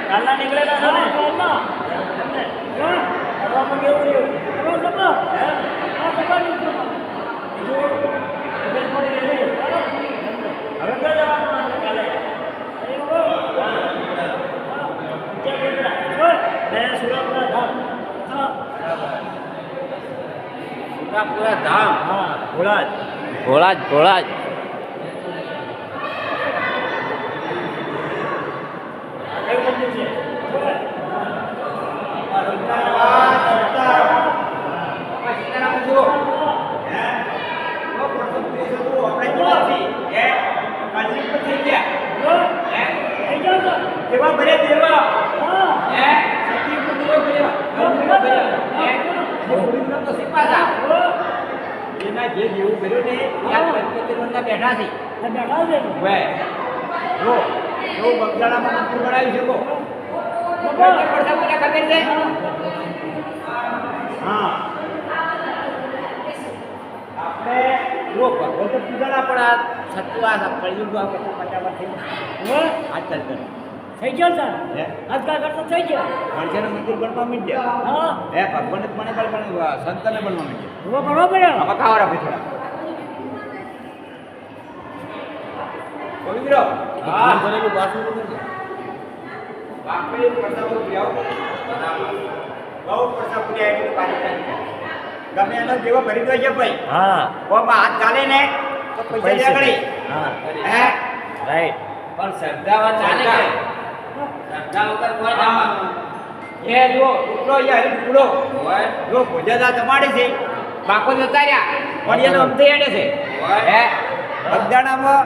કાલના નીકળેલા છો ને કાલના કરવામાં કેવું રહ્યું હવે ક્યાં જવાનું કાલે સુરાપુરા ધામ હા ભોળાજ ભોળાજ ભોળાજ કયું મંદિર છે જે જેવું કર્યું ને ત્યાં બેઠા છે જો બગદાણામાં મંદિર બનાવી શકો ખબર છે હા આપણે જો ભગવત પૂજાના પણ આ સત્વા કળિયુગ પચાસ થઈ આજકાલ થઈ ગયો સર આજકાલ કરતો થઈ ગયો મણિયાનું મંદિર બનવા માંડ્યા હા હે ભગવાન જ મને પણ સંતને બનવા માંડ્યા બરોબર આમાં ખાવા રાખે થોડા પવિત્ર હા બનેલું પાછું વાપરે પડતા બહુ પડતા પૂર્યા એટલે પાણી ગમે એનો જેવો ભરી દો છે ભાઈ હા કોમાં હાથ ચાલે ને તો પૈસા દે ગળી હા હે રાઈટ પણ શ્રદ્ધાવાન ચાલે કે શ્રદ્ધા વગર કોઈ ના એ જો ઉપરો યા ઉપરો જો ભોજના જમાડે છે બાકો જતા રહ્યા પણ એનો અમતે હેડે છે હે બગદાણામાં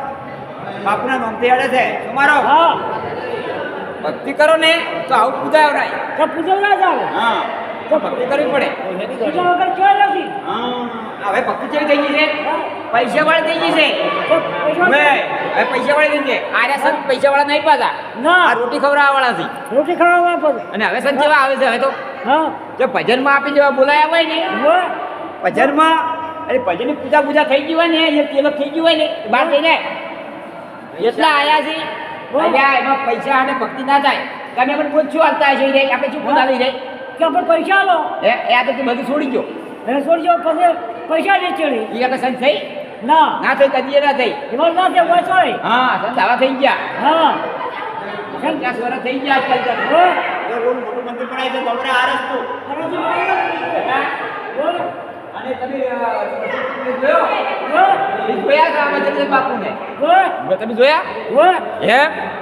બાપના નામતે હેડે છે તમારો હા ભક્તિ કરો ને તો આવું પૂજાવરાય તો પૂજવડા જાવ હા તો ભક્તિ કરવી પડે પૂજા વગર ક્યાં નથી હા હવે ભક્તિ કેવી થઈ ગઈ છે પૈસા વાળી થઈ ગઈ છે તો હવે પૈસા વાળી થઈ છે આર્યા સંત પૈસા વાળા નહીં પાછા ના આ રોટી ખવડાવવા વાળા છે રોટી ખાવા પડે અને હવે સંત જેવા આવે છે હવે તો હા જો ભજનમાં આપી જેવા બોલાયા હોય ને ભજનમાં અરે ભજનની પૂજા થઈ ગઈ હોય ને એ તેલો થઈ ગયું હોય ને બહાર જઈને એટલા આયા છે અલ્યા એમાં પૈસા અને ભક્તિ ના થાય તમે પણ પૂછશું હાલતા હશે રે આપણે શું પૂજા લઈ જાય કે આપણે પૈસા લો એ આ તો તું બધું છોડી ગયો એને છોડજો પછી પૈસા નહીં ચડી એ આપણે સંત થઈ ના ના થઈ કદી ના થઈ એમાં ના છે હોય છોડી હા સંત આવા થઈ ગયા હા 50 વર્ષ થઈ ગયા આજકાલ તો એ રોડ મોટું મંદિર બનાવી છે બમણે આ રસ્તો અને તમે જોયા છે આ મંદિર બાપુને તમે જોયા હે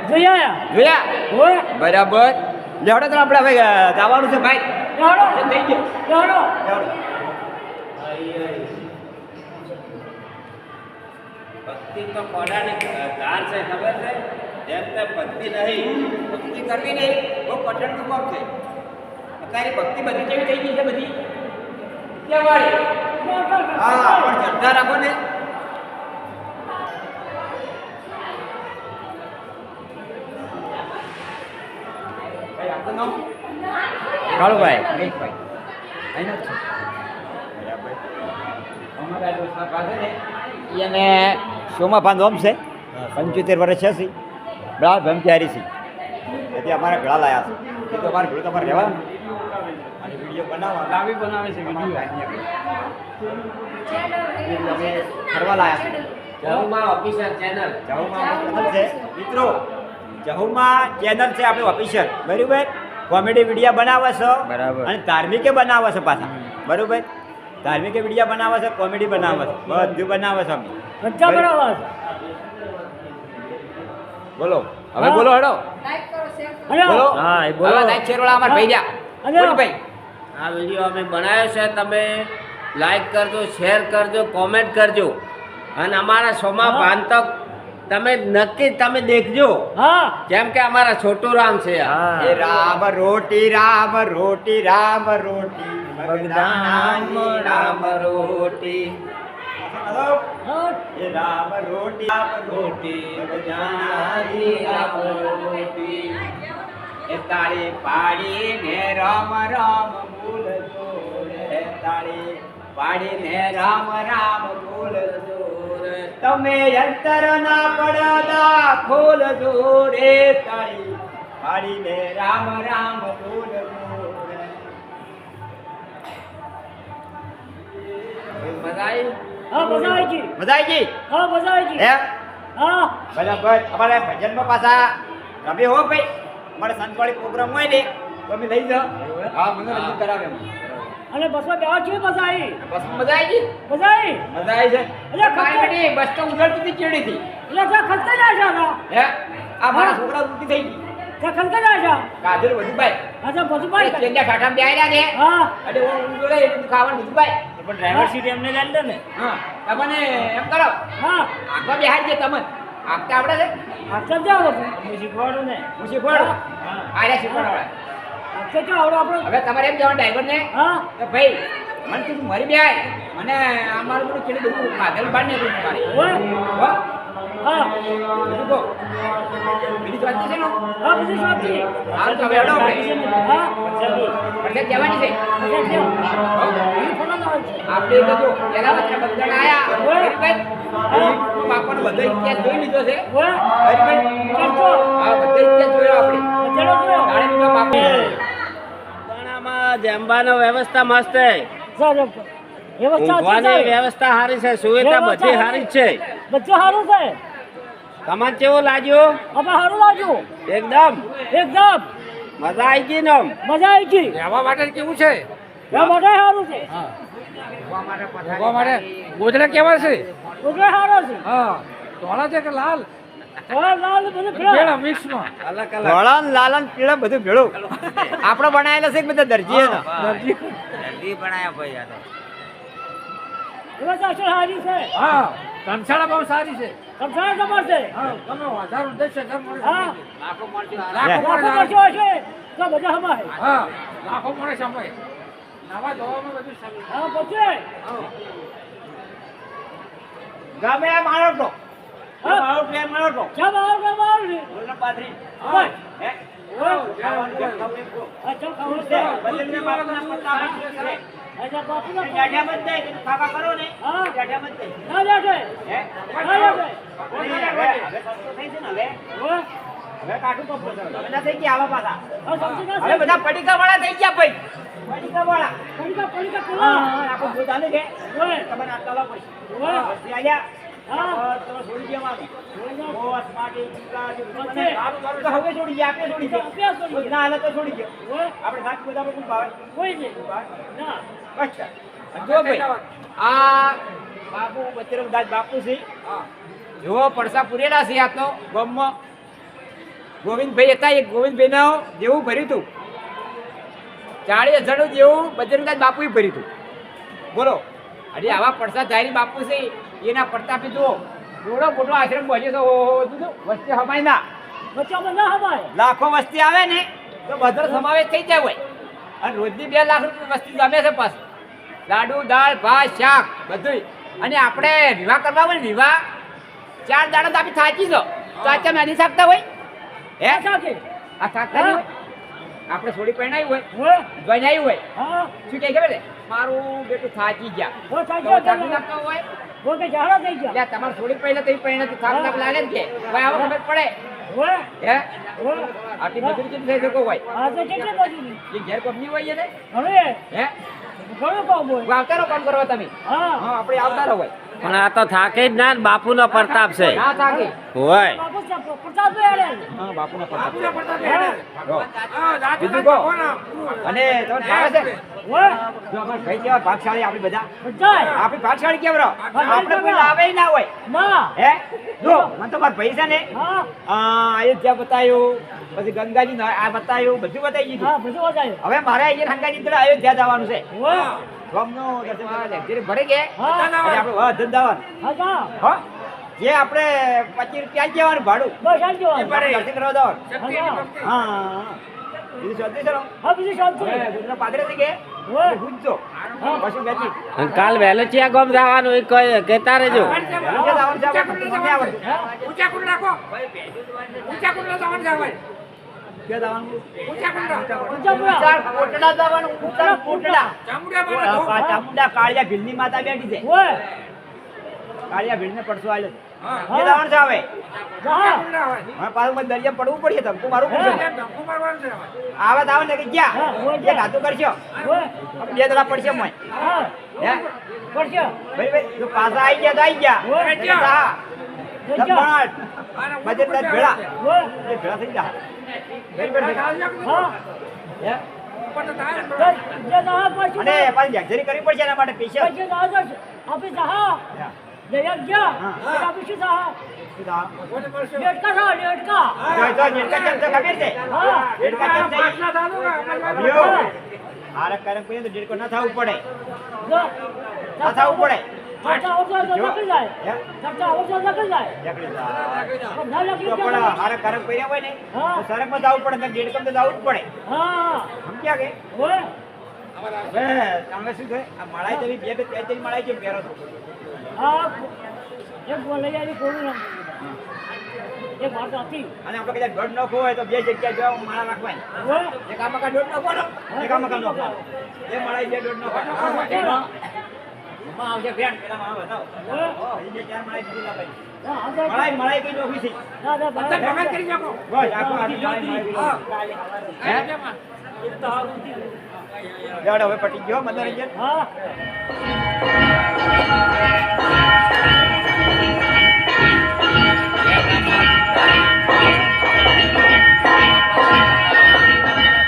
જોયા બરાબર લેવડો તો આપણે હવે જવાનું છે ભાઈ થઈ ગયો ભક્તિ તો કોડાની ધાર છે ખબર છે જેમ તે ભક્તિ નહીં ભક્તિ કરવી નહીં બહુ કઠિનનું કામ છે અત્યારે ભક્તિ બધી કેવી થઈ ગઈ છે બધી ક્યાં વાળી હા પણ શ્રદ્ધા રાખો ને ભાઈ આપણું નામ કાળુભાઈ મહેશભાઈ અહીં નથી બરાબર અમારા દોસ્તના પાસે ને એને સોમાભાન નોમ છે 75 વર્ષ છે બરાબર બ્રહ્મચારી છે તેથી અમારા ઘડા લાયા છે એ તો અમારે ઘડું તમારે રહેવાનું અને વિડીયો બનાવવા લાવી બનાવે છે વિડીયો અમે ફરવા લાયા છે જહુમા ઓફિશિયલ ચેનલ જહુમા છે મિત્રો જહુમા ચેનલ છે આપણે ઓફિશિયલ બરાબર કોમેડી વિડીયો બનાવે છે બરાબર અને ધાર્મિકે બનાવે છે પાછા બરાબર ધાર્મિક વિડીયો બનાવે છે કોમેડી બનાવે છે બધું બનાવે છે અમે બધા બનાવે બોલો હવે બોલો હેડો બોલો હા એ બોલો હવે લાઈક શેર વાળા અમાર ભાઈ રહ્યા બોલ ભાઈ આ વિડીયો અમે બનાવ્યો છે તમે લાઈક કરજો શેર કરજો કોમેન્ટ કરજો અને અમારા શોમાં ભાંતક તમે નક્કી તમે દેખજો હા કેમ કે અમારા છોટુ રામ છે એ રામ રોટી રામ રોટી રામ રોટી બગદાણાની રામ રોટી એ રામ રોટી બગદાણાની રામ રોટી એ તાળી પાડીને રામ રામ બોલજો રે તાળી પાડીને રામ રામ બોલજો રે. તમે અંતર ના પડદા ખોલજો રે તાળી પાડીને રામ રામ બોલજો રે. મજા આવી? હા મજા આવી ગઈ. મજા આવી ગઈ હા મજા આવી ગઈ. એમ હા બરાબર. અમારે ભજનમાં પાછા રમે હો ભાઈ, અમારે સંતવાળી પ્રોગ્રામ હોય ને તો અમે લઈ જાઓ. હા મનોરંજન કરાવે અમે. અને બસમાં બેવા કેવી મજા આવી? બસ મજા આવી ગઈ. મજા આવી? મજા આવી છે. અલ્યા, કાંઈ બેટી, બસ તો ઉજળતી હતી ચેડીથી. એટલે ત્યાં ખર્ચા જાય છે આના. હે આ મારા છોકરા ઉલટી થઈ ગઈ. ત્યાં ખર્ચા જાય છે. કાજલ વધુભાઈ અચ્છા બધું ભાઈ ચેન્ડા ઠાઠામાં બેહાડ્યા ને હા એટલે હું જોડે એટલું ખાવાનું વધુભાઈ. પણ ડ્રાઈવર સીટ એમને લઈ લે ને. હા તમને એમ કરો હા આગળ બેહાડી દે તમને. આગતા આવડે છે? આખા જાવ બધું હું શીખવાડું ને. હું શીખવાડું. હા આર્યા શીખવાડો. આખા જાવ આવડો આપણે. હવે તમારે એમ જવાનું ડ્રાઈવર ને હા કે ભાઈ મને તું મરી બેહાય, મને અમારું બધું કેટલું બધું કાજલ બાંધ ને તું મારી ઓય હો હા બીજું કહો. બીજી તો વાંચી છે ને હા બધી શાંતિ. હાલ તો હવે હેડો આપણે. હા વરસાદ જવાની છે. અચ્છા જાવ. અહીં ફોન આવે છે. આપણે તો પેલા વચ્ચે બધા આયા હરીભાઈ બાપાનો બધો ઇતિહાસ જોઈ લીધો છે. ઓય હરીભાઈ ચાલતો આ બધો ઇતિહાસ જોયો આપણે. ચલો જો તાણે બીજો બાપુ દાણામાં જમવાનો વ્યવસ્થા મસ્ત છે. સારું વ્યવસ્થા ઊંઘવાની વ્યવસ્થા સારી છે, સુવિધા બધી સારી જ છે. બધું સારું છે. તમને કેવું લાગ્યું? આપણે સારું લાગ્યું એકદમ એકદમ મજા આવી ગઈ ને આમ? મજા આવી ગઈ. રહેવા માટે કેવું છે? આ બધા સારું છે. રહેવા માટે ગોદડા કેવા છે? બધા સારું છે. હા, ધોળા છે કે લાલ? થોડા લાલ બધું ભેળા ફેરા. મિક્સમાં. અલગ અલગ ધોળાન લાલન પીળા બધું ભેળું આપણે બનાવેલા છે કે બધા દરજીએ ને દરજી. જલ્દી બનાયા ભાઈ આ તો. વ્યવસ્થા સારી છે. હા, ધનશાળા બહુ સારી છે. કમસાણા જબર છે. હા, તમે વધારો દેશે હા લાખો મળશે. લાખો લાખો માણસ વર્ષો હશે તો બધા હમાય. હા, લાખો માણસ સમય. નવા ધોવામાં બધું સારું. હા પછી ગમે એમ મારો તો હા. મારો પ્રેમ મારો તો ચાલ આવ ને. બોલના પાદરી હા. હે ઓય. ખાવાનું છે, ખાવું એમ કહો. આ ચાલ ખાવું છે, છે. બદલને બાપુના પત્તા બાકી છે. અચ્છા બાપુના જાડિયા મત દે, તમે ખાવા કરો ને હા. જાડિયા મત દે. ના જાશે. હે ના જાશે. હવે સસ્તું થઈ છે ને હવે ઓય. હવે કાઠું કપડું છે. હવે ના થઈ ગયા આવા પાછા. આ સમજી ના હવે બધા પડીકા વાળા થઈ ગયા ભાઈ. પડીકા વાળા. પડીકા હા, પેલા. આપણું ભૂત આને કે ઓય. તમારે આટલા લાવો પૈસા. ઓય. વસ્તી આલ્યા. હા. તમે છોડી દેવાનું. બોસ, માટી, ચૂકા, જે બધું વચ્ચે. સારું સારું તો હવે છોડી ગયા, આપણે છોડી ગયા. અભ્યાસ કરી. ભૂત ના હાલે તો છોડી ગયા. ઓય. આપણે શાક બધા કોણ ભાવે? કોઈ નહીં. ના. અચ્છા. જો ભાઈ, આ બાપુ બચરંગદાસ બાપુ છે. જો પડસા પૂરેલા છે આ તો ગામમાં. ગોવિંદભાઈ હતા, એ ગોવિંદભાઈના જેવું ભર્યું હતું 40,000 જેવું બજરંગદાસ બાપુએ ભર્યું હતું. બોલો, હજી આવા પડસા ધારી બાપુ છે એના પ્રતાપે જુઓ મોટો મોટો આશ્રમ બન્યો છે. ઓહો, જુદું વસ્તી હમાય ના, બચ્ચામાં ના હમાય. લાખો વસ્તી આવે ને તો બધો સમાવેશ થઈ જાય હોય. અને રોજની 2 લાખ રૂપિયા વસ્તી જમે છે પાછું. લાડુ, દાળ, ભાત, શાક બધું. અને આપણે વિવાહ કરવા હોય ને વિવાહ 4 દાડા તો આપણે થાકી છો તો આ ચમ એની શકતા હોય હે આ સાકે. આ થાકતા નહીં હોય. આપણે થોડી પહેણાવી હોય ઓય. બનાવી હોય હા. શું કહે ખબર છે? મારું બેટું થાકી ગયા ઓ તો સાચો થાકી નાખતો હોય ઓ કે ઝાડા થઈ ગયા. એટલે તમારે થોડી પહેલા તો પહેણા તો થાક થાક લાગે ને કે ભાઈ આવો ખબર પડે ઓય. હે ઓય. આટલી મજૂરી કેમ થઈ શકો હોય આ તો કેટલી બધી. એ ઘેર કંપની હોય ને હવે હે ઘણું કામ હોય. આવતા રહો કામ કરવા તમે. હા. હા, આપણે આવતા રહો હોય પણ આ તો થાકે જ ના ને, બાપુનો પ્રતાપ છે. ના થાકે. હોય બાપુ સાહેબ પ્રતાપ ભાઈ આડે. હા, બાપુના પ્રતાપ. બાપુના પડતા બેડે. જો. હા, દાદુ બીજું ના કહો. કોના? અને તમને ભાવે છે? ઓય. જો અમારા ભાઈ કેવા ભાગશાળી આપણે બધા. બધાય. આપણે ભાગશાળી કેમ રહો? આપણે કોઈ લાવે ના હોય. ના. હે? જો, મને તો મારા ભાઈ છે ને હા. અયોધ્યા બતાવ્યું, પછી ગંગાજી આ બતાવ્યું, બધું બતાવી દીધું. હા બધું બતાવ્યું. હવે મારે અહીંયા ગંગાજી અંદર અયોધ્યા જવાનું છે. ઓય. ગામનો દર્શન કરવા લક્ઝરી ભરે કે હા. એટલે આપણે ધંધાવાનું. હા જા. હો? જે આપણે 25 રૂપિયા જવાનું ભાડું બસ આવજો. આપણે દર્શન કરવા જવાનું. શક્તિની ભક્તિ. હા. બીજું શાંતિ છે ને? હા બીજું શાંતિ. હવે ગુજરાત પાદરે છે કે ઓય. પૂછજો. પછી બેસી. અને કાલ વહેલો ચિયા ગામ જવાનું એ કહેતા રહેજો. બીજે જવાનું છે આપણે, મને આવડતું. ઊંચા કુંડ રાખો. ઊંચા કુંડલા જવાનું જવાય. ક્યાં જવાનું? ઊંચા કુંડા. ઊંચાપુરા. ચાર કોટડા જવાનું, ઊંચા કોટડા. ચામુંડામાં ધોમ. ચામુંડા કાળિયા ભીલની માતા બેઠી છે. ઓય. કાળિયા ભીલને પડસો આલ્યો છે. હા. એ જવાનું છે હવે. જા. કુંડા હોય. હવે પાછું મને દરિયા પડવું પડશે તમ તું મારું પૂછો. એમ ધક્કો મારવાનો છે હવે. આવે તો આવે ને કે હા, ક્યાં હોય એ ક્યાં? ગાતું કરશો ઓય. બે દડા પડશે મોય હા. હે પડશે. ભાઈ ભાઈ જો પાછા આવી ગયા તો આવી ગયા ઓય. નહીં તો જા. જજો. લંબાડ. આને મજે તાર ભેળા ઓય. એ ભેળા થઈ જા બરાબર છે. હા. હે ઉપર તો થાય ને. જય જા પડશે. અને પાછી લક્ઝરી કરવી પડશે એના માટે પૈસા પડશે જા જા. આપી જા. જય ગયા. હા. આપી શું જા. કોને મળશે? ડેટકા જા ડેટકા. જો નેટકા કેમ છે ખબર છે હા. નેટકા કેમ છે પાછલા થાનું કે અમારે અભિયો આરે કરમ કોઈ તો ડેડકો ના થવું પડે જો. ના થવું પડે ખર્ચા ઓછો તો નીકળી જાય. હે ખર્ચા ઓછો નીકળી જાય. એકડી જા પણ ના નીકળી તો પણ જાય. આરે કરમ કર્યા હોય ને હા. તો સરકમાં જવું પડે ને ડેડકમ તો જવું જ પડે હા. સમજ્યા કે ઓય. હવે તમે શું થાય આ મળાઈ જેવી બે બે ત્રણ ત્રણ મળાઈ જેમ પહેરો છો હા. એક બોલાઈ આવી કોનું નામ? એક વાત હતી. અને આપણે કદાચ દોઢ નખો હોય તો બે જગ્યાએ જવા માળા રાખવાની ઓય. એક આ મકા દોઢ નખો એક આ મકા નખો એ મળાઈ બે દોઢ નખો માં આવશે ભેણ પેલા માં બતાવો ઓય. એ બે ચાર મળાઈ દીધી ના ભાઈ હા, હા, હા. મળાઈ મળાઈ કઈ નોખી છે ના, ના, બધા ભાઈ. ભગત કરી નાખો. બસ આખું આખી મળાઈ હા. હે જેમાં. લેવડો હવે પટી ગયો મનોરંજન હા.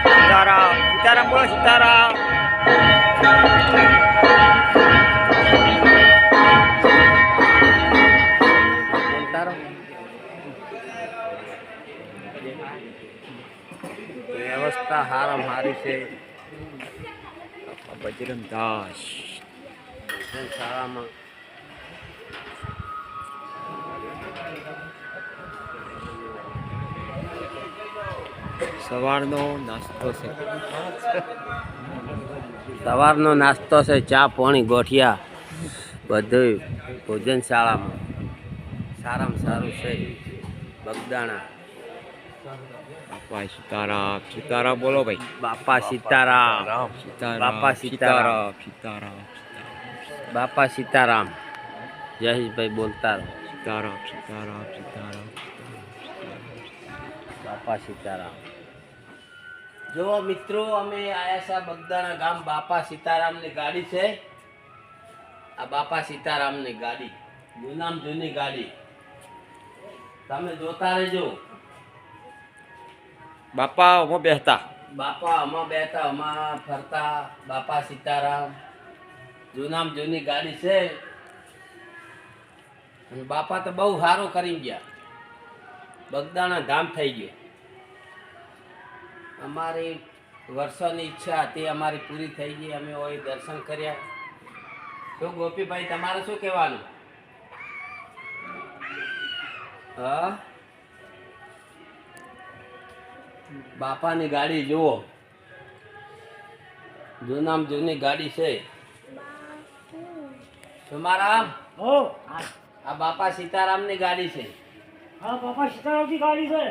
સીતારામ સીતારામ બોલો સીતારામ વ્યવસ્થા હારામ હારી છે બજરંગ દાસ શાળામાં સવારનો નાસ્તો છે સવારનો નાસ્તો છે ચા પાણી ગોઠિયા બધું ભોજન શાળામાં સારામાં સારું છે બગદાણા બાપા સીતારામ સીતારામ બોલો ભાઈ બાપા સીતારામ સીતારામ બાપા સીતારામ. સીતારામ બાપા સીતારામ જયેશભાઈ બોલતા રહો. સીતારામ સીતારામ સીતારામ બાપા સીતારામ. જો મિત્રો અમે આયા છે બગદાણા ગામ બાપા સીતારામની ગાડી છે. આ બાપા સીતારામની ગાડી જૂનામ જૂની ગાડી તમે જોતા રહેજો. બાપા હું બેસતા બાપા આમાં બેઠા આમાં ફરતા બાપા સીતારામ જૂનામ જૂની ગાડી છે. અને બાપા તો બહુ સારું કરી ગયા. બગદાણા ધામ થઈ ગયું. અમારી વર્ષોની ઈચ્છા હતી અમારી પૂરી થઈ ગઈ. અમે ઓય દર્શન કર્યા. તો ગોપીભાઈ તમારે શું કહેવાનું? હા બાપાની ગાડી જુઓ જૂનામ જૂની ગાડી છે. તમારા હો. આ બાપા સીતારામની ગાડી છે. હા, બાપા સીતારામની ગાડી છે.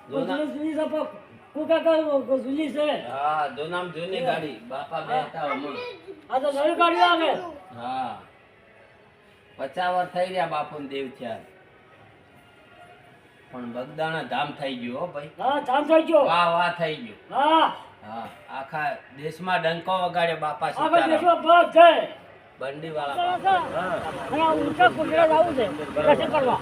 જોના. જૂની છે, પણ કોકા કહ્યું, જૂની છે. હા જૂનામ જૂની ગાડી બાપા બેઠા હમણાં. આ તો નવી ગાડી આવે. હા 50 વર્ષ થઈ ગયા બાપુને દેવ થયા પણ બગદાણા ધામ થઈ ગયું હો ભાઈ. હા, ચાંદ થઈ ગયો. વાહ વાહ થઈ ગયું. હા. હા આખા દેશમાં ડંકો વગાડ્યો બાપા આગળ સીતારામ દેશમાં બસ છે. બંડી વાળા અને આ ઊંચા કોટડા જવું છે દર્શન કરવા.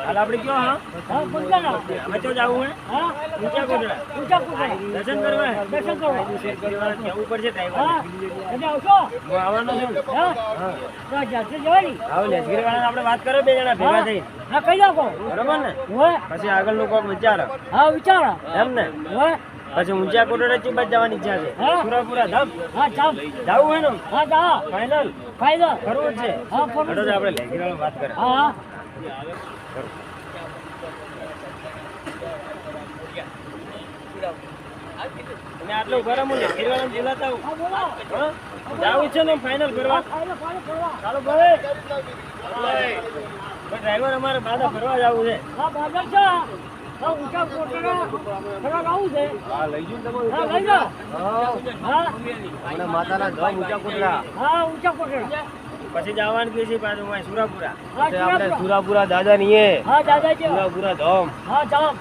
હાલ આપણે કયો હા હા, બગદાણા. અમે તો જવું હે હા, ઊંચા કોટડા. ઊંચા કોટડા. દર્શન કરવા દર્શન કરવા. જવું પડશે હા, તમે આવશો? હું આવવાનો છું હા? તો જાતે જવાની. આવો લેસગીરી વાળાને આપણે વાત કરો બે જણા ભેગા થઈ હા, કહી નાખો. બરોબર ને હોય. પછી આગળનું કોક વિચારો હા, વિચારો. એમ ને હોય. પછી ઊંચા કોટડા ચી બાજુ જવાની ઈચ્છા છે હા. સુરાપુરા ધામ હા, ચાલ. જવું હે ને હા, જા. ફાઇનલ ફાયદો. કરવું જ છે હા, ફોન. હટો તો આપણે લેસગીરી વાળાને વાત કરે હા, હા. તમે આટલું ગરમ હું લેસગીરી વાળાને બોલાતા આવું હા, બોલાવો. હા? જાવું છે ને ફાઇનલ કરવા ફાયદો, ફાયદો કરવા. ચાલો ભાઈ ડ્રાઈવર અમારે બાધા ફરવા જવું છે હા, બાદલ છે. હા ઊંચા કોટડા થોડાક આવું છે હા લઈ જઉં તમે હા લઈ જાઓ હા અને માતાના ધામ ઊંચા કોટડા હા ઊંચા કોટડા પછી જવાનું કે છે પાછું અહીં સુરાપુરા હા આપણે સુરાપુરા. સુરાપુરા દાદા ની હા દાદા છે સુરાપુરા ધામ હા જામ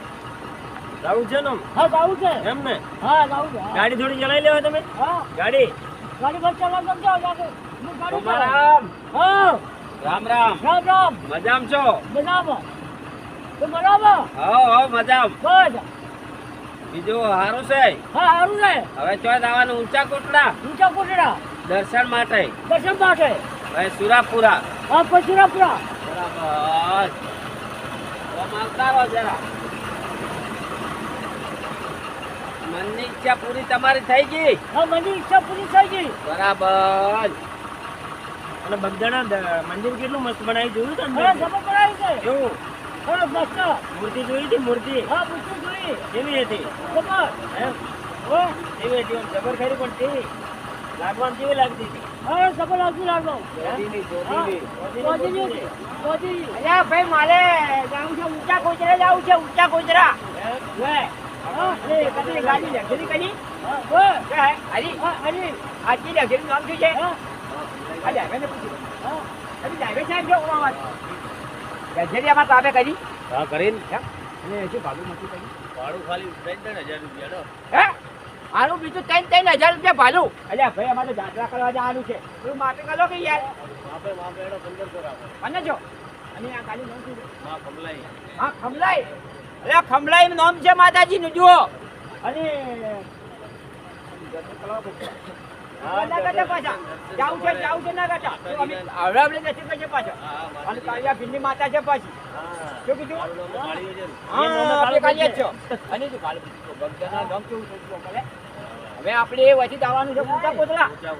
જવું છે ને આમ? હા જાવું છે એમ ને હા જાવું છે હા. ગાડી થોડી ચલાવી લેવા તમે હા ગાડી ગાડી પર ચલાવ સમજો જાકે હું ગાડી ચલાવું. રામ હા રામ રામ રામ રામ મજામ છો બનાવો તો બનાવો હા મજામ બસ બીજું સારું છે હા સારું છે હવે ચોય જવાનું ઊંચા કોટડા ઊંચા કોટડા દર્શન માટે દર્શન માટે હવે સુરાપુરા હા પછી સુરાપુરા બરાબર ઓમ આવતા રહો જરા મનની ઈચ્છા પૂરી તમારી થઈ ગઈ હા મને ઈચ્છા પૂરી થઈ ગઈ બરાબર અને બગદાણા મંદિર કેટલું મસ્ત બનાવી જોયું હા તમે જબર કરાવી છે કેવું હા મસ્ત મૂર્તિ જોઈ હતી મૂર્તિ હા પૂછું જોઈ કેવી હતી જબર એમ હો કેવી હતી આમ જબર ખરી પણ કેવી લાગવામાં કેવી લાગતી હતી હા જબર લાગતું લાગો જોડીની હા જોડીની ગોદી ગોદી અલ્યા ભાઈ મારે જાવું છે ઊંચા કોચરા જાવું છે ઊંચા કોચરા વે હા અરે કદી ગાડી લખેલી કદી હા હો કે હે હરી હા અરે આજી લખેલું નામ શું છે હા આ ડ્રાઈવરને પૂછ્યું હા અભી ડ્રાઈવર સાહેબ જો ઓમાં ગજેરિયામાં તાબે કરી હા કરીને અને શું ભાડું નથી કરી ભાડું ખાલી 3,000 રૂપિયા નો હે આનું બીજું 3,000 રૂપિયા ભાડું અલ્યા ભાઈ અમારે જાત્રા કરવા જવાનું છે તું માપે કરો કે યાર માપે માપે એનો 1500 રાખો મને જો અને આ કાલી નામ શું છે માં કમલાઈ હા ખમલાઈ અલ્યા ખમલાઈ નામ છે માતાજીનું જુઓ અને ના કાઢા પાછા જાવું છે ના કાઢા તો અમે આવડાવડે નથી કઈ છે પાછા અને કાલિયા ભીમની માતા છે પાછી શું કીધું હા આપણે કાલિયા જ છો અને શું કાલે બગદાના ગામ કેવું છે ભલે હવે આપણે એ વચ્ચે જવાનું છે ઊંચા કોટડા ઊંચા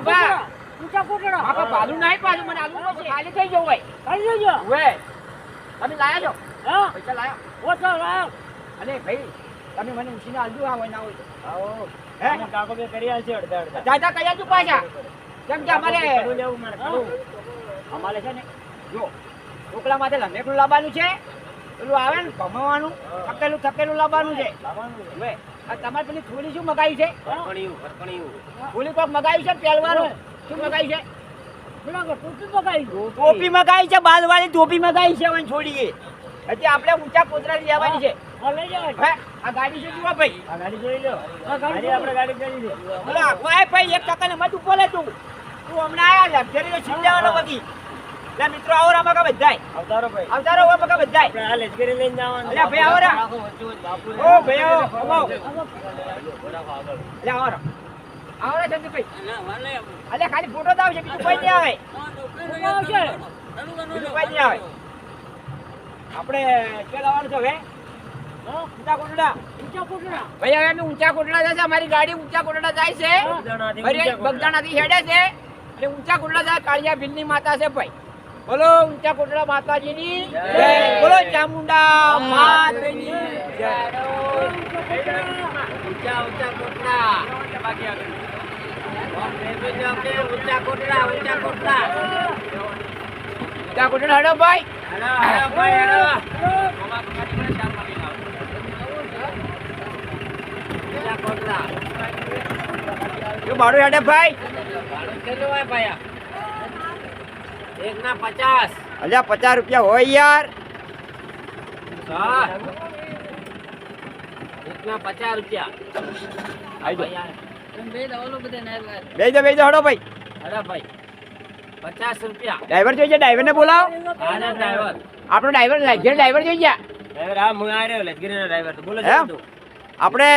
કોટડા ઊંચા કોટડા આપણે ભાડું નહીં પાછું મને આલુ છે ખાલી થઈ જવું હોય કરી દેજો હવે તમે લાયા છો હા પૈસા લાયા ઓ તો રામ અને ભાઈ તમે મને ઉછીને આલજો આ હોય ના હોય તો આવો હે કાકો બે કરી આલશે અડધા અડધા દાદા કયા તું પાછા કેમ કે અમારે કરું લેવું મારે કરું અમારે છે ને જો ઢોકળા માટે લંબેકડું લાવવાનું છે પેલું આવે ને ભમવાનું થકેલું લાવવાનું છે હવે આ તમારે પેલી થોડી શું મગાવી છે ફરકણીયું થોડી કોક મગાવી છે પહેલવાનું શું મગાવી છે બરાબર ટોપી પકાઈ ટોપી મગાવી છે બાલવાળી ટોપી મગાવી છે હવે છોડીએ હજી આપણે ઊંચા કોતરા લેવાની છે હા લઈ જાવ હે આ ગાડી છે જુઓ ભાઈ આ ગાડી જોઈ લો આ ગાડી આપણે ગાડી કરી દે બોલો ભાઈ ભાઈ 1 ને મત બોલે તું હમણાં આયા લક્ઝરીનો છીન લેવાનો બાકી લે મિત્રો આવો રામા કા બધાય અવતારો ભાઈ આવતારો વાપા કા બધાય આપણે આ લશ્કરી લઈને જવાનું અલ્યા ભાઈ આવો રા ઓ ભાઈ આવો આવો લે આવો રા આવો રા સંદીપભાઈ અલ્યા ખાલી ફોટો જ આવશે બીજું કોઈ નહીં આવે આવશે બીજું કોઈ નહીં આવે આપણે ક્યાં લાવવાનું છે હવે હા ઊંચા કોટડા ઊંચા કોટડા ભાઈ હવે અમે ઊંચા કોટડા જાય છે અમારી ગાડી ઊંચા કોટડા જાય છે બગદાણાથી હેડે છે એટલે ઊંચા કોટડા જાય કાળિયા ભીલની માતા છે ભાઈ બોલો ઊંચા કોટડા માતાજીની જય બોલો ચામુંડા માતની જય ઊંચા કોટડા ઊંચા કોટડા હેડો ભાઈ જો ભાડું હેડે ભાઈ એક ના 50 અલ્યા 50 રૂપિયા હોય યાર એક ના 50 રૂપિયા બે દો હડો ભાઈ અરે ભાઈ 50 રૂપિયા ડ્રાઈવર જોઈએ ડ્રાઈવરને બોલાવો આના ડ્રાઈવર આપણો ડ્રાઈવર લક્ઝરી ડ્રાઈવર જોઈએ ડ્રાઈવર આ હું આ રહ્યો લશ્કરીનો ડ્રાઈવર બોલો એમ? આપણે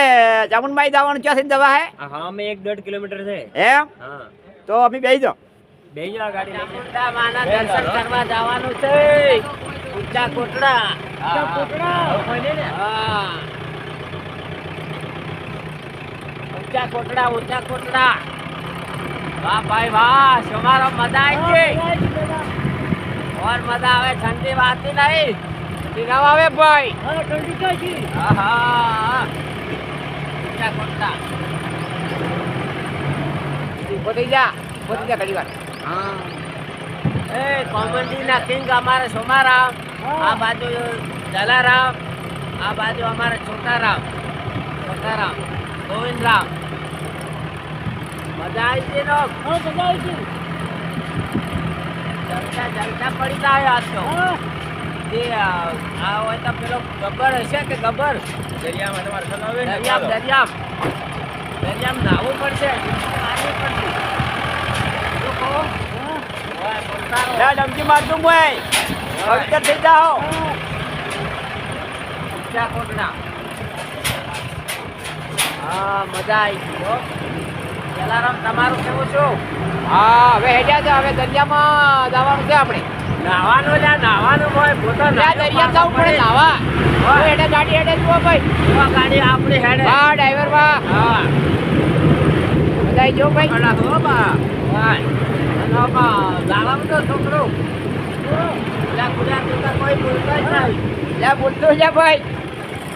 ચામુંડમાઈ જવાનું ક્યાંથી દવા હે હા અમે 1.5 કિલોમીટર છે એમ હા તો અમે બેસી દો બેજો આ ગાડી ચામુંડા માના દર્શન કરવા જવાનું છે ઊંચા કોટડા ઊંચા કોટડા હા ઊંચા કોટડા વાહ ભાઈ વાહ તમારો મજા આવી ગઈ और मजा આવે ઠંડી વાતી નહીં ઠંડી આવે ભાઈ હા ઠંડી કાશી આહા ઊંચા કોટડા પોતી જા ઘડી વાર હા એ કોમેડી ના કિંગ અમારે સોમારામ આ બાજુ જલારામ આ બાજુ અમારે છોટારામ ગોવિંદરામ. મજા આવી છે નો હા બધા આવીશું. જલસા પડી જાય આજ તો. હા જે આ હોય તો પેલો ગબ્બર હશે કે ગબ્બર દરિયામાં તમારે ચલાવે ને દરિયામ નાહવું પડશે. નાહવું પડશે. શું કહો? હા ઓય, બોલતા રહો. લે ડમકી મારતું ભાઈ પવિત્ર થઈ જાઓ. ઊંચા કોટડા. હા મજા આવી ગઈ હો. જલારામ તમારું કેવું છું? હા હવે હેડ્યા છે, હવે દરિયામાં જવાનું છે આપણે. નાવાનું હોય પોતો દરિયા જવું પડે નાવા. હોય. હેડે ગાડી હેડે જુઓ ભાઈ. ગાડી આપણી હેડે. હા ડ્રાઈવર બા હા બધા જો ભાઈ. અલા હો બા ભાઈ અને બા જાવાનું તો છોકરો પેલા ગુજરાતી તો કોઈ બોલતા જ નહીં. લે બોલતો લે ભાઈ.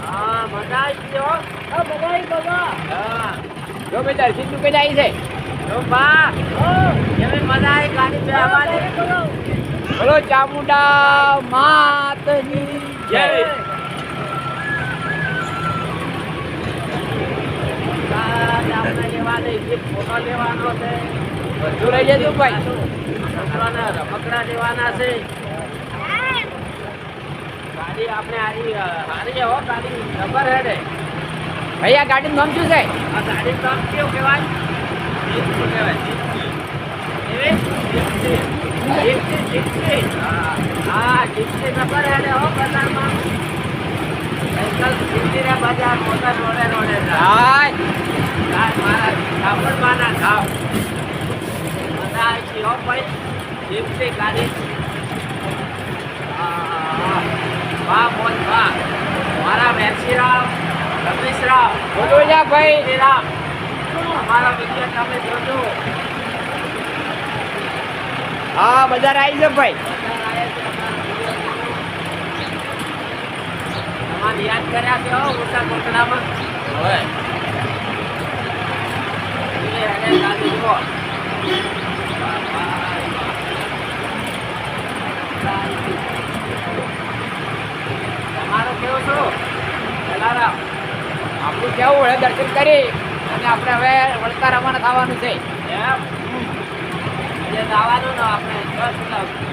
હા મજા આવી ગઈ હો. હા બધા આવી બધા. હા જો ભાઈ દર્શન તું કઈ આવી છે. જો બા હા એવી મજા આવી ગાડી બેહવાની. બોલો ચામુંડા માતની જય. આપણે લેવાની એક ફોટો લેવાનો છે. બધું લઈ લેજો ભાઈ. છોકરાને રમકડા લેવાના છે. ગાડી આપણે હારી હો ગાડી ખબર હેડે. ભાઈ આ ગાડીનું નામ શું છે? આ ગાડી નામ કેવું કહેવાય? જીપ્સી કહેવાય. જીપ્સી. હા જીપ્સી ખબર હેડે હો બજારમાં. સાયકલ જીપ્સી રે બજાર મોટા રોડે જાય. હાય મારા ઠાકોરબાના ધામ. મજા આવી ગઈ હો ભાઈ. જીપ્સી ગાડી. વાહ બોલ વાહ. મારા વેરસીરામ રમેશરામ બોલો લે ભાઈ. શ્રીરામ અમારા વિડીયો તમે જોજો. હા બજાર આવી છે ભાઈ. તમારે યાદ કર્યા છે હો ઊંચા કોટડામાં. હવે ગાડી જુઓ. તમારું કેવું છું જલારામ? આપણું કેવું હોય દર્શન કરી અને આપણે હવે વળતા રવાના થવાનું છે. એમ આજે જવાનું ને આપણે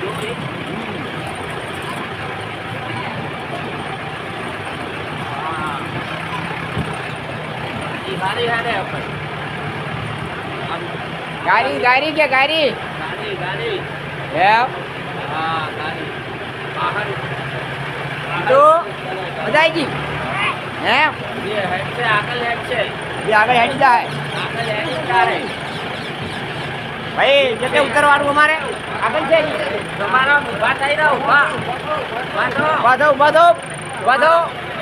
જોઈ. હા એ ગાડી હેડે આપણે. ગાડી ગાડી કે ગાડી ગાડી એમ હા ગાડી બહાર તો મજા આવી ગઈ એમ. જે હેડ છે આગળ હેડ છે. એ આગળ હેડી જાય આગળ હેડ ચાલે. ભાઈ જગ્યા ઉતરવાનું અમારે આગળ છે. તમારા ઊભા થઈ રહ્યા ઊભા. વાંધો ઉભા થો ઉભા થો ઉભા થો.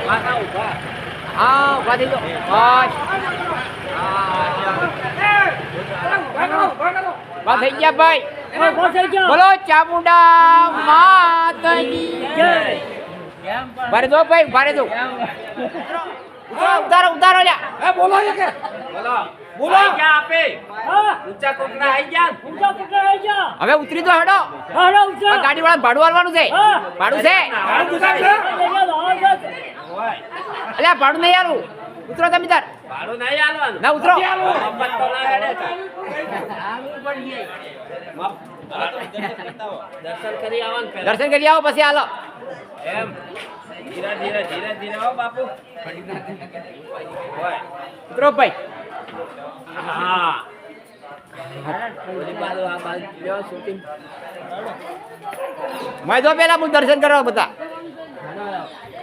વાંધો ઊભા. હા ઉભા થઈ જાઓ. બસ ઉભા થઈ ગયા ભાઈ. હા બસ આવી જાઓ. બોલો ચામુંડા માતની જય. બારે દો ભાઈ બારે દો. ઉતારો ઉતારો લ્યા. બોલો એ કે બોલો બોલો. આઈ ગયા આપે. હા ઊંચા કોકડા આઈ ગયા. ઊંચા પકડ આવી જા. હવે ઉતરી દો હેડો. હા આ ઊંચા. ગાડી વાળા ભાડું આલવાનું છે. હા. ભાડું છે. હોય અલ્યા ભાડું નહીં આલું. ઉતરો તમે તાર. ભાડું નહીં આલવાનું. ના ઉતરો. મફત તો ના હેડે કાંઈ. દર્શન કરી આવવાનું પહેલા. દર્શન કરી આવો પછી હાલો. એમ ધીરે ધીરે ધીરે ધીરે હો બાપુ. હોય ઉતરો ભાઈ. હા ઓલી બાજુ આ બાજુ લ્યો શૂટિંગ. મેં જો પેલા હું દર્શન કરવા બધા.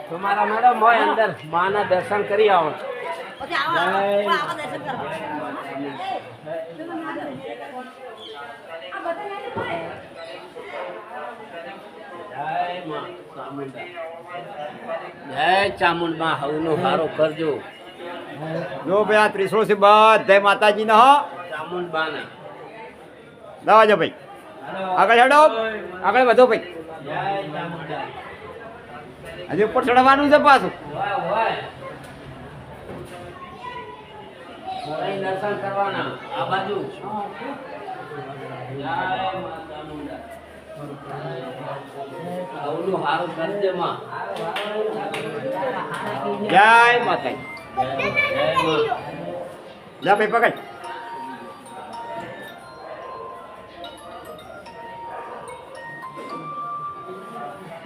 તમારા મેડમ હોય અંદર માના દર્શન કરી આવો. જય ચામુંડમાં હવનો હારો કરજો. જો ભાઈ આ ત્રિશૂળ છે બધા માતાજી નો હો. ચામુંડબા ને દવા જો ભાઈ. આગળ હેડો આગળ વધો ભાઈ. જય ચામુંડા. હજી ઉપર ચડવાનું છે પાછું. હોય હોય અહીં દર્શન કરવાના આ બાજુ. જય મા ચામુંડા. સૌનું હારું કરજે માં. જય માતા. જય માં. જા ભાઈ પકડ.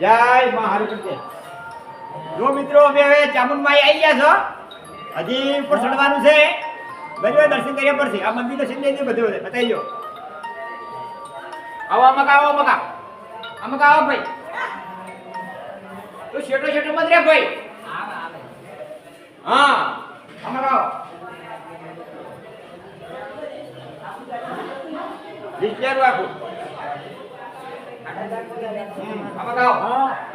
જય માં હારું કરજે. જો મિત્રો અમે હવે ચામુંડમાં આવી ગયા છો. હજી ઉપર ચડવાનું છે. બધું દર્શન કર્યા પડશે. આ મંદિર દર્શન દઈ દે બધું બતાવી દો. આવો આમાં આવો ભાઈ. તું શેટો મત રે ભાઈ. હા આમાં આવો. વિચાર રાખો.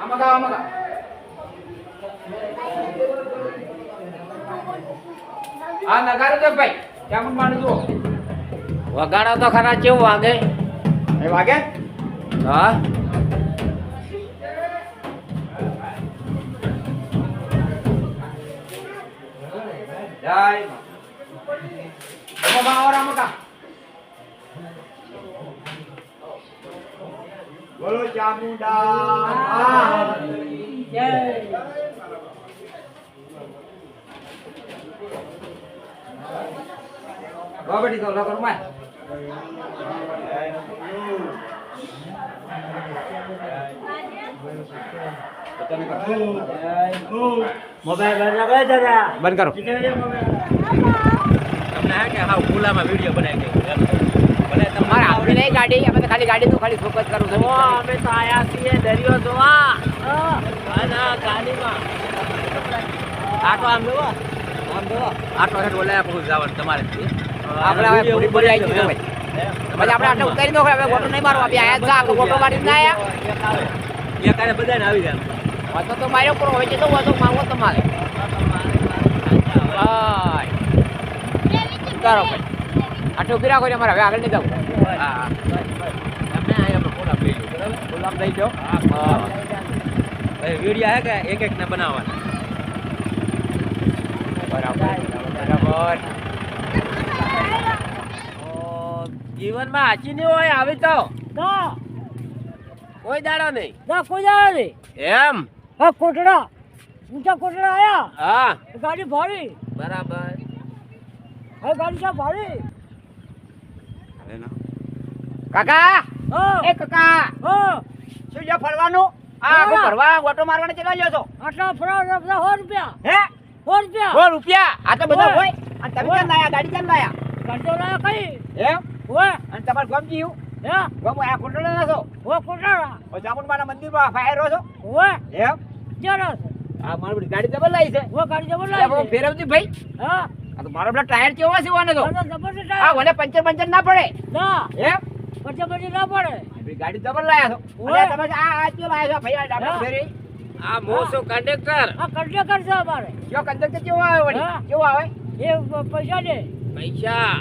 આમાં આ નગારો તો ભાઈ કેમ માનું જુઓ. વગાડો તો ખરા કેવું વાગે? એ વાગે? હા જય માં આવો. બોલો ચામુંડા. જય બાબડી તો લગર માં મોબાઈલ બંધ કરો દાદા. બંધ કરો. તમને હે કે હા ખુલ્લામાં વિડિયો બનાવી દે. ભલે તમારે આવડી નહીં ગાડી. અમે તો ખાલી ગાડીનું ખાલી ફોકસ કરું છું. અમે તો આયા છીએ દરિયો જોવા. હા ના ગાડીમાં આટો આમ જોવો. આટો હેઠ બોલાયા પૂછ જવાનું તમારે. આપણે હવે પૂરી પૂરી આવી ગયું ભાઈ. પછી આપણે આટલે ઉતારી દો. હવે ગોટો નહીં મારો. આપણે આયા જા આપણે ગોટો મારીને ના આયા. એક આને બધાને આવી જાય. વાતો તો માર્યો પૂરો હોય છે તો વાતો માંગો તમારે. ભાઈ કરો ભાઈ. આટલું ઉભી રાખો અમારે હવે આગળ નહીં જવું. હા તમને અહીંયા ફોટા પડી લો બરાબર. ગુલામ દઈ દો. હા ભાઈ વિડિયો હે કે એક ને બનાવવાના. બરાબર. જીવનમાં હાચી નહીં હોય આવી તો ના કોઈ દાડો નહીં. ના કોઈ જાય નહીં. એમ હા કોટડા ઊંચા કોટડા આયા. હા ગાડી ભારી. બરાબર. હવે ગાડી ક્યાં ભારી? કાકા હા એ કાકા હા શું છે ફરવાનું? આ આખું ફરવા ગોટો મારવાને ચલા લ્યો છો? આટલા ફરા 100 રૂપિયા. હે 100 રૂપિયા. 100 રૂપિયા? આ તો બધો હોય. હોય. અને તમે કેમ લાયા? ગાડી કેમ લાયા? ગાડી તો લાયા કઈ? એમ? હોય અને તમારે ગમ જીવ? હે ગમ આ કોટડા ના છો? હોય કોટડા. ઓ ચામુંડમાના મંદિરમાં ફાયરો છો? હોય એમ? જરા આ મારી બધી ગાડી જબર લાવી છે. હોય ગાડી જબર એટલે લાવી. ફેરવતી ભાઈ. હા આ તો મારો પેલા ટાયર કેવો છે ઓને તો? જબરદસ્ત આ ઓને પંચર ના પડે. ના એમ? પછી ના પડે. આપણી ગાડી જબર લાયા છો. ઓય. અને તમે આ કેમ લાયા છો ભાઈ? આ ડાબા હા. ફેરી. આ મોસો કંડક્ટર આ કંડક્ટર કરશે અમારે. કયો કંડક્ટર કેવો આવે વળી? હા. કેવો આવે? એ પૈસા દે. પૈસા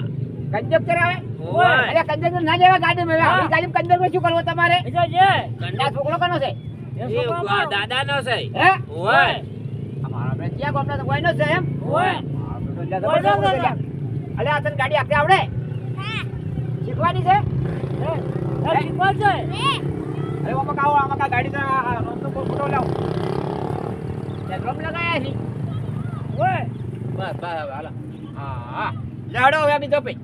કંડક્ટર આવે? ઓય. અરે કંડક્ટર ના લેવા ગાડીમાં. હા. આપણી ગાડીમાં કંડક્ટર શું કરવું તમારે? એ તો જે આ છોકરો કોનો છે? એ એ છોકરા મારો. દાદાનો છે. હે? ઓય અમારા આપણે ક્યાં ગામના તો કોઈનો છે એમ? હોય અલ્યા આ તને ગાડી આખી આવડે? શીખવાની છે? શીખવા છે. અરે આમાં કા ગાડી તો ફોટો લાવ. ડ્રમ લગાયા છે. હોય બસ બસ હવે હાલો. હા લાડો હવે બીજો ભાઈ.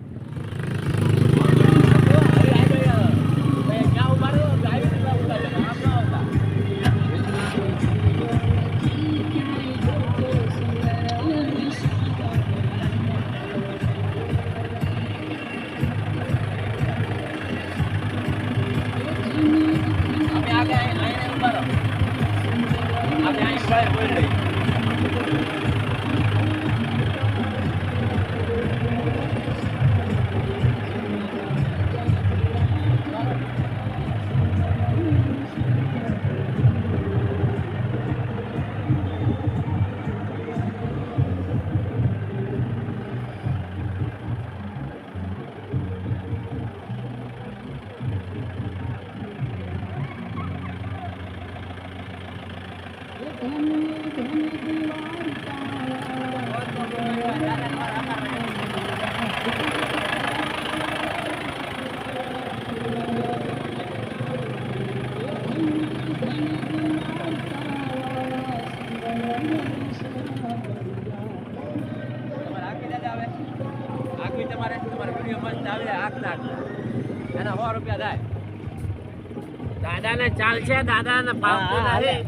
દાદાને ચાલશે, દાદાને ભાવતું નથી.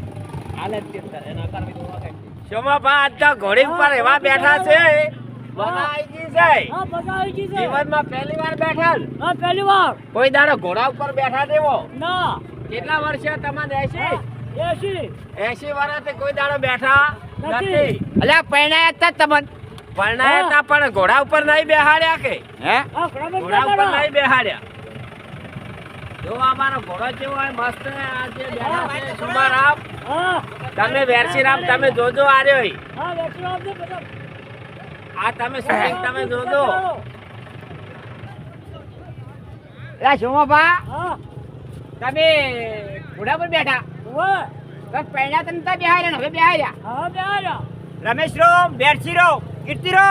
શોમાભા આજ તો ઘોડી ઉપર એવા બેઠા છે, મજા આવી ગઈ છે. હા મજા આવી ગઈ છે જીવનમાં પહેલી વાર બેઠા ને? હા પહેલી વાર કોઈ દાડો ઘોડા ઉપર બેઠા દેવો? ના કેટલા વર્ષે તમારે 80 એસી વર્ષથી કોઈ દાડો બેઠા નથી. નથી. અલ્યા પરણાયા હતા તમને? પરણાયા હતા પણ ઘોડા ઉપર નહીં બેહાડ્યા કે? હે? હા બરાબર ઘોડા ઉપર બરાબર. નહીં બેહાડ્યા. જો અમારો ઘોડો કેવો હોય મસ્ત ને આ જે બેઠા છે સુમારામ, હા તમે વેરસીરામ તમે જોજો આ રહ્યો ઈ. હા વેચી આપજો બધા. આ તમે શૂટિંગ તમે જોજો. લા સોમાભા હા તમે ઘોડા પર બેઠા ઓય બસ પહેલા તમે તો બેહાર્યા ને હવે બેહાર્યા હા બે આયા રમેશ રો બેરસી રો કીર્તિ રો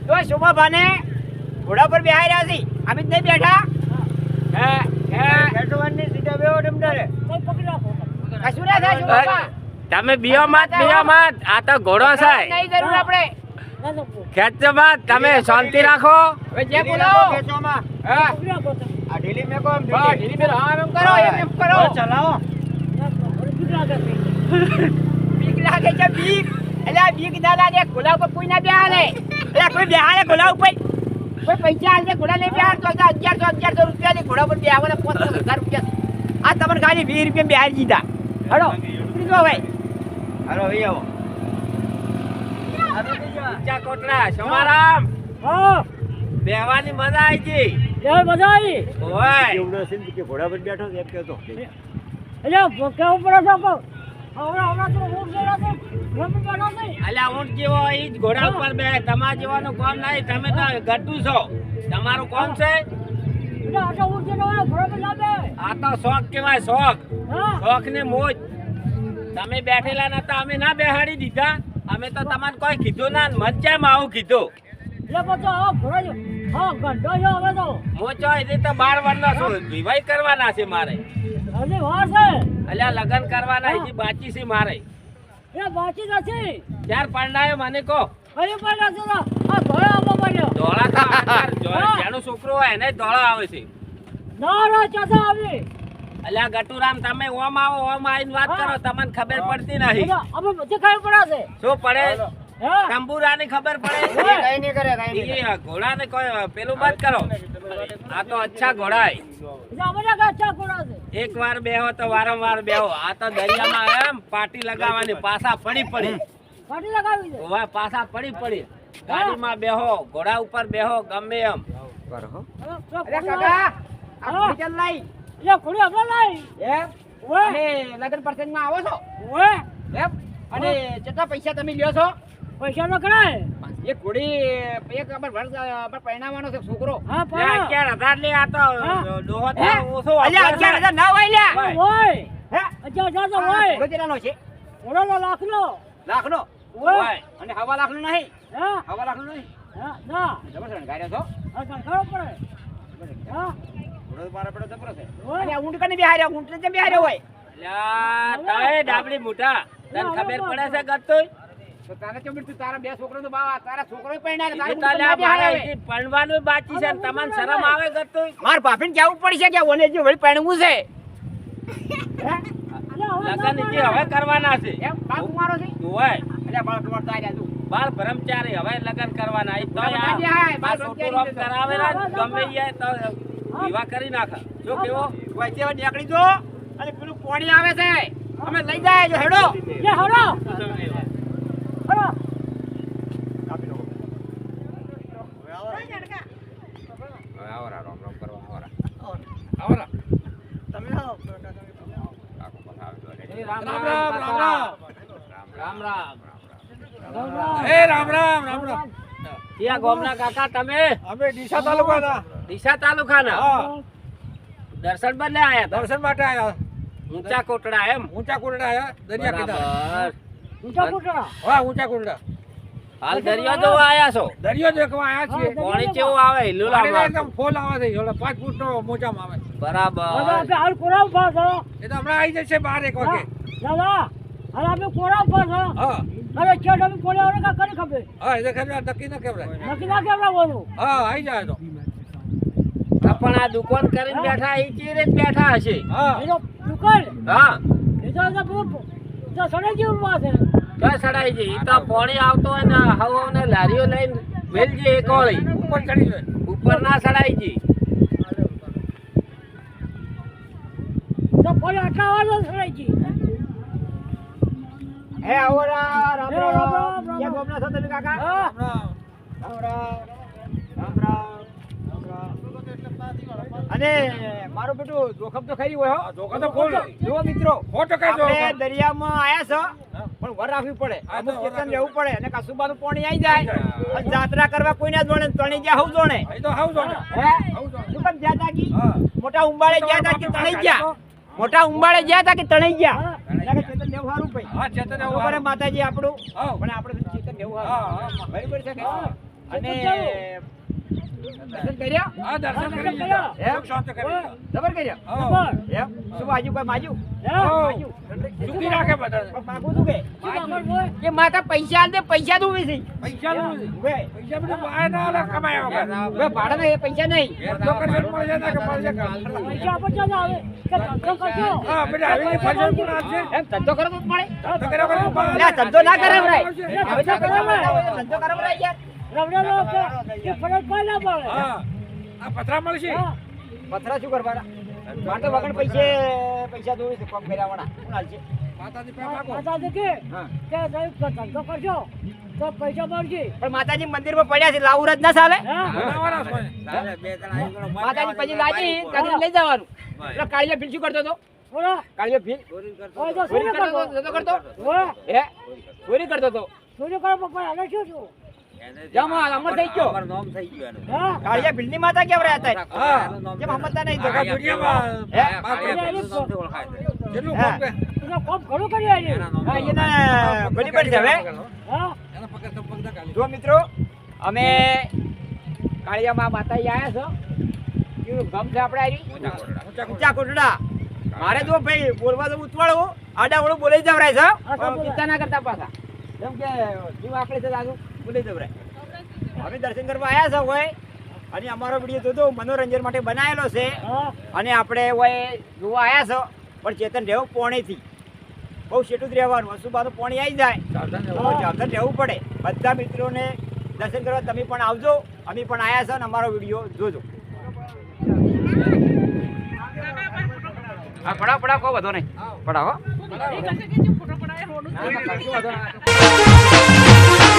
તો સોમાભાને ઘોડા પર બેહાર્યા છે અમે જ નહીં બેઠા ખેડૂતની સીધો બેહો ડમડરે કોઈ પકડી રાખો કશું ના થાય સોમાભા તમે બીઓ મત આ તો ઘોડો છે. નહીં જરૂર આપણે ના તો પકડી ખેંચો મત, તમે શાંતિ રાખો. હવે જે બોલાવો કેસોમાં હા રાખો તમે. આ ઢીલી મેકો એમ ઢીલી મેકો હા એમ કરો એમ કરો ચલાવો ના તો પકડી રાખો. બીક લાગે છે બીક એટલે આ બીક ના લાગે ઘોડા ઉપર કોઈ ના બેહાડે એટલે કોઈ બેહાડે ઘોડા ઉપર કોઈ પૈસા આલે ઘોડા નહીં બેહાડતો 1100 રૂપિયા ની ઘોડા ઉપર બેહાડે 5,000 રૂપિયા આ તમને ખાલી 20 રૂપિયા બેહાડી દીધા હલો ઉતરી જો ભાઈ હાલો ભાઈ આવો ઊંચા કોટડા સમારામ, હા બેહવાની મજા આવી ગઈ. એ મજા આવી ઓય એવડો સિંધ કે ઘોડા પર બેઠો એમ કહેતો એટલે કેવું પડે છે હમણાં તો ઊંઘ જેલા છે ગમે બેઠો છે અલ્યા ઊંટ જેવો ઈ જ ઘોડા ઉપર બે. તમારા જેવાનું કામ નહીં, તમે તો ગટ્ટુ છો. તમારું કોમ છે એટલે આટલો ઊંઘ જેલો હોય બરાબર ના બે આ તો શોખ કહેવાય, શોખ. હા શોખ ને મોજ. તમે બેઠેલા નતા, અમે ના બેહાડી દીધા. અમે તો તમને કોઈ કીધું ના, મન કેમ આવું કીધું? એટલે પછી હા ઘોડા જો હા ગંડો જો હવે તો મોચો એટલે તો 12 વર્ષના છું, વિવાહ કરવાના છે મારે. હજી વાર છે અલ્યા લગ્ન કરવાના હજી બાકી છે મારે. એ બાકી નથી ચાર પરણાયો મને કહો. હજી પણ નથી આ ઘોડા આવવા માંડ્યો ધોળા તો જેનું છોકરો હોય એને જ ધોળા આવે છે. ના રા ચાચા આવી અલ્યા ગટુરામ, તમે ઓમ આવો, ઓમ આવીને વાત કરો, તમને ખબર પડતી નહીં. અમે બધી ખાઈ પડ્યા છે શું પડે? હા તંબુરાની ખબર પડે? કઈ નહીં કરે કઈ નહીં કરે ઈ ઘોડાને કોઈ પેલું બંધ કરો. આ તો અચ્છા ઘોડા હે. એટલે અમે ચા ઘોડા છે એક વાર બેહો તો વારંવાર બેહો. આ તો દરિયામાં એમ પાટી લગાવવાની, પાછા પડી પાટી લગાવી છે ઓવા પાછા પડી ગાડીમાં બેહો, ઘોડા ઉપર બેહો, ગમે એમ કરો હો અરે અરે કાકા આ ઘોડી ચાલ લઈ એટલે ઘોડી આપણે લાવી એમ ઓય અને લગન પ્રસંગમાં આવો છો ઓય એમ અને કેટલા પૈસા તમે લ્યો છો પૈસા તો કરાય એક ઘોડી એક અમાર વર્ષ આપણે પરણાવવાનો છે છોકરો હા લે, 11,000 લે. આ તો ડોહો તો હે? ઓછો અલ્યા વાપરે છે. 11,000 ના હોય લ્યા હોય. ઓય હે અચ્છા અચ્છા તો ઘોડો ઓય કેટલાનો છે ઘોડાનો લાખનો લાખનો ઓય હોય. અને હવા લાખનો નહીં હા હવા લાખનો નહીં હા ના જબરદસ્ત ગાડ્યો છો હા સંખાડો પડે હા ઘોડો તો મારા પડે જબરો છે ઓય અને આ ઊંટ કને બેહાર્યો ઊંટ ને કેમ બેહાર્યો હોય લ્યા, તારે ડાબડી મોટા તને ખબર પડે છે ગત્તુંય? તો તારે કેમ તું તારા બે છોકરો તો બાવા તારા છોકરો પરણાય ઈ તો લ્યા મારે હજી પરણવાનું બાકી છે ને તમને શરમ આવે ગત્તુંય? માર ભાભીને કેવું પડશે કે ઓને જે વળી પરણવું છે લગન ઈ હવે કરવાના છે. એમ બાપ મારો છે હોય. અલ્યા બાપ તમાર તો આયા તું બાળ બ્રહ્મચારી હવે લગન કરવાના. ઈ તો બાળ આ બ્રહ્મચારી, બાળ છોટું રોમ કરાવે ને ગમે ઈ તો વિવાહ કરી નાખે. શું કેવો? વચ્ચે નીકળી જો અને પેલું પાણી આવે છે અમે લઈ જાય જો હેડો લે હરો હરો એ રામ રામ રામ રામ. એ રામ રામ રામ રામ. ક્યાં ગામના કાકા તમે? અમે ડીસા તાલુકાના. ડીસા તાલુકાના? હા, દર્શન બદલે આયા હતા? દર્શન માટે આયા. ઊંચા કોટડા એમ? ઊંચા કુંડા આયા, દરિયા કિનારે. બરાબર. ઊંચા કુટરા હા, ઊંચા કુંડા. હાલ દરિયો જોવા આયા છો? દરિયો દેખવા આયા છીએ. પાણી કેવું આવે? હિલુલા પાણીના માં? એકદમ ફોલ આવે છે, ઓલા 5 ફૂટનો મોજામાં આવે. હવે બરાબર. આપણે હાલ કોરાવ પાછો એ તો હમણાં આવી જશે બહાર એક વાગે. દાદા હવે આપણે કોરા ઉપર છે હા હવે છેડ અમે કોરા આવે કા કરી ખબર હા એટલે ખબર નક્કી ન કહેવાય નક્કી ના કેવડાવવાનું હા આવી જાય તો પણ આ દુકાન કરીને બેઠા એ ચીરે જ બેઠા હશે હા એનો દુકાન હા એ તો બધું તો સડે જેવું વાત છે ક્યાં સડાઈ છે ઈ તો પાણી આવતો હોય ને હવા ને લારીઓ લઈને મેલજે એક ઓળી ઉપર ચડી જાય ઉપર ના સડાઈ છે તો કોઈ અટાવાળો સડે છે હે આવો રામ રામ હે, રામ રામ, રામ રામ રામ. ક્યાં ગોમના છો તમે કાકા હા રામ રામ રામ રામ રામ રામ. અને મારું બેટું જોખમ તો ખરી હોય હો જોખમ તો ફૂલ. જુઓ મિત્રો 100% જોખમ. આપણે દરિયામાં આયા છો પણ વર રાખવી પડે હા, તો અમુક વર ચેતન રાખવી રહેવું પડે અને કસુબાનું પાણી આવી જાય હા. અને જાત્રા કરવા કોઈ ના જોણે તણી ગયા હું જોણે અહીં તો હાવ જોને હે હાવ જોને શું કામ ગયા તા કી હા મોટા ઉંબાળે ગયા તા કે તણાઈ ગયા મોટા ઉંબાળે ગયા તા કે તણાઈ ગયા એટલે કે ચેતન દેવું સારું ભાઈ હા ચેતન એવું બરોબર હારું. માતાજી આપણું હા. પણ આપણે ચેતન દેવું હા સારું હા બરાબર છે કે હા. અને દર્શન કર્યા હા દર્શન કરી દર્શન લીધા કર્યા. સુખ શાંતિ કરી લીધા. જબર કર્યા હા એમ શું બાજુ કોઈ માજુ હા માજુ સુખી રાખે બધાને પણ પાકું તું કે શું ખબર હોય કે માતા પૈસા આલ દે પૈસા તું વેચી પૈસા નું નથી. ઉભે પૈસા બધું બહાર ના આલે કમાયા વગર. ઉભે ભાડા ને પૈસા નહીં ઘેર તો કરશે ને મળે છે ને કે મળે છે કે? પૈસા આપતા જ આવે કે ધંધો કરશો હા બેટા આવી પૈસા કોણ આપશે? એમ ધંધો કરો તો જ મળે તો કર્યા વગર બહાર એટલે આ ધંધો ના કરે ભાઈ હવે તો કરાવરાય. ધંધો કરો ભાઈ યાર રવડાનો કે ફરજ કોઈ ના પડે હા આ પથરા મળશે હા પથરા શું કરવાના મારે તો વગર પૈસા દોડી છે કામ કર્યા વાળા કોણ હાલશે માતાજી પાસે માગો. માતાજી કે હા સાહેબ ધંધો કરશો તો પૈસા મળશે પણ માતાજી મંદિરમાં પડ્યા છે લાવું જ ના ચાલે હા બનાવવાના છે. માતાજી પછી લાગી ત્યાંથી લઈ જવાનું એટલે કાળીયો ભીલ શું કરતો હતો બોલો કાળીયો ભીલ હોય તો ચોરી શું કરતો કરતો હતો ધંધો કરતો હોય હે ચોરી કરતો હતો શું કરો પપ્પા હાલે શું છું જમ અમર થઈ ગયો હા કાળીયા ભીલ ની માતા કેમ રહ્યા હતા હા કેમ સમજતા નહીં આખા તો દુનિયામાં હે? જેટલું હા. કોમ કે એનો કોમ ઘણું કરી આવી હા એને ઘણી પડી છે હવે હા એના પગે તો પગ ના કાઢી. જો મિત્રો અમે કાળિયામાં માતાજી આવ્યા છો કેવું ગમ છે આપણે આવી ઊંચા કોટડા મારે જો ભાઈ બોલવા તો ઉતવાળું આડાવળું બોલી જવરાય છે પણ ચિંતા ના કરતા પાછા જેમ કે જીવ આકડે છે લાગુ બોલી જવરાય અમે દર્શન કરવા આવ્યા છો હોય અને અમારો વિડીયો જોતો મનોરંજન માટે બનાવેલો છે હા અને આપણે હોય જોવા આવ્યા છો પણ ચેતન રહેવું પોણેથી બહુ સેટું જ રહેવાનું અશુભાનું પોણી આવી જાય તો સાવધાન રહેવું પડે બધા મિત્રોને દર્શન કરવા તમે પણ આવજો અમે પણ આવ્યા છો અને અમારો વિડીયો જોજો હા પડાવ પડાવ કહો વધો નહીં પડાવ હો બરાબર. ના, ના, કશું વાંધો નહીં.